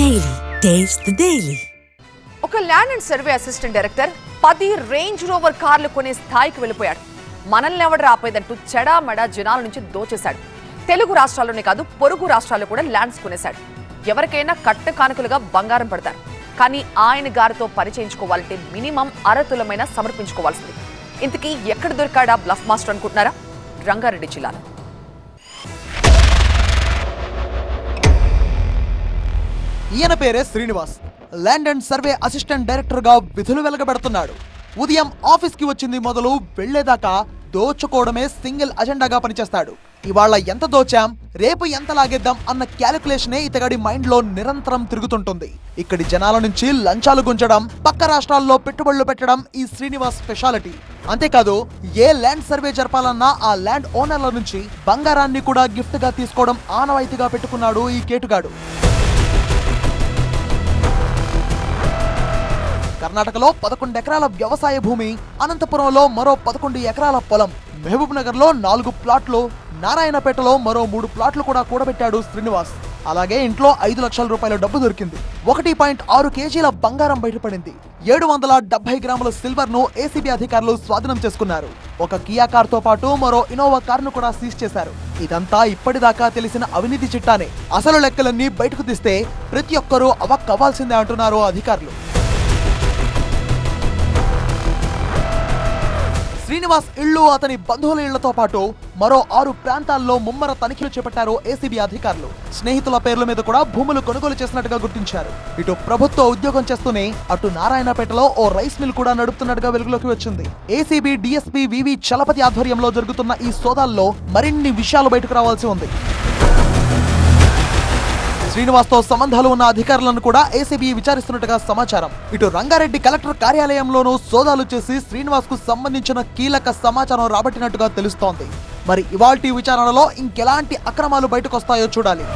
Daily. Taste the Daily. ఒక land and survey assistant director 10 range rover కార్లు కొనే స్థాయికి వెళ్ళిపోయాడు. మనల్ని ఎవడు రాపేదంటూ చెడామడా జనాల నుంచి దోచేశాడు. తెలుగు రాష్ట్రాల్లోనే కాదు పొరుగు రాష్ట్రాల్లో కూడా ల్యాండ్స్ కొనేశాడు. ఎవరికైనా కట్ట కానుకలుగా బంగారం పడతారు. కానీ ఆయన గారితో పని చేయించుకోవాలంటే మినిమం అరతులమైన సమర్పించుకోవాల్సింది. ఇంతకీ ఎక్కడ దొరికాడా బ్లఫ్ మాస్టర్ అనుకుంటున్నారా? రంగారెడ్డి జిల్లాలో ఈయన పేరే Srinivas. Land and survey assistant director గా విధులు వెలగబెడుతున్నాడు. ఉదయం ఆఫీస్ కి వచ్చింది మొదలు వెళ్లేదాకా దోచుకోవడమే సింగిల్ అజెండాగా పనిచేస్తాడు. ఇవాళ ఎంత దోచాం, రేపు ఎంత లాగేద్దాం అన్న క్యాలిక్యులేషనే ఇతగాడి మైండ్ లో నిరంతరం తిరుగుతుంటుంది. ఇక్కడి జనాల నుంచి లంచాలు గుంజడం, పక్క రాష్ట్రాల్లో పెట్టుబడులు పెట్టడం ఈ శ్రీనివాస్ స్పెషాలిటీ. అంతేకాదు ఏ ల్యాండ్ సర్వే జరపాలన్నా ఆ ల్యాండ్ ఓనర్ల నుంచి బంగారాన్ని కూడా గిఫ్ట్ గా తీసుకోవడం ఆనవాయితీగా పెట్టుకున్నాడు ఈ కేటుగాడు. కర్ణాటకలో 11 ఎకరాల వ్యవసాయ భూమి, అనంతపురంలో మరో 11 ఎకరాల పొలం, మహబూబ్ నగర్ లో 4 ప్లాట్లు, నారాయణపేటలో మరో 3 ప్లాట్లు కూడా కూడబెట్టాడు శ్రీనివాస్. అలాగే ఇంట్లో 5 లక్షల రూపాయల డబ్బు దొరికింది. 1.6 కేజీల బంగారం బయటపడింది. 770 గ్రాముల సిల్వర్ ను ఏసీబీ అధికారులు స్వాధీనం చేసుకున్నారు. ఒక కియా కార్ తో పాటు మరో ఇన్నోవా కార్ ను కూడా సీజ్ చేశారు. ఇదంతా ఇప్పటిదాకా తెలిసిన అవినీతి చిట్టానే. అసలు లెక్కలన్నీ బయటకు తీస్తే ప్రతి ఒక్కరూ అవక్కవ్వాల్సిందే అంటున్నారు అధికారులు. శ్రీనివాస్ ఇళ్లు, అతని బంధువుల ఇళ్లతో పాటు మరో 6 ప్రాంతాల్లో ముమ్మర తనిఖీలు చేపట్టారు ఏసీబీ అధికారులు. స్నేహితుల పేర్ల మీద కూడా భూములు కొనుగోలు చేసినట్టుగా గుర్తించారు. ఇటు ప్రభుత్వ ఉద్యోగం చేస్తూనే అటు నారాయణపేటలో ఓ రైస్ మిల్ కూడా నడుపుతున్నట్టుగా వెలుగులోకి వచ్చింది. ఏసీబీ డీఎస్పీ వివి చలపతి ఆధ్వర్యంలో జరుగుతున్న ఈ సోదాల్లో మరిన్ని విషయాలు బయటకు రావాల్సి ఉంది. శ్రీనివాస్ తో సంబంధాలు ఉన్న అధికారులను కూడా ఏసీబీ విచారిస్తున్నట్టుగా సమాచారం. ఇటు రంగారెడ్డి కలెక్టర్ కార్యాలయంలోనూ సోదాలు చేసి శ్రీనివాస్ కు సంబంధించిన కీలక సమాచారం రాబట్టినట్టుగా తెలుస్తోంది. మరి ఇవాల్టి విచారణలో ఇంకెలాంటి అక్రమాలు బయటకొస్తాయో చూడాలి.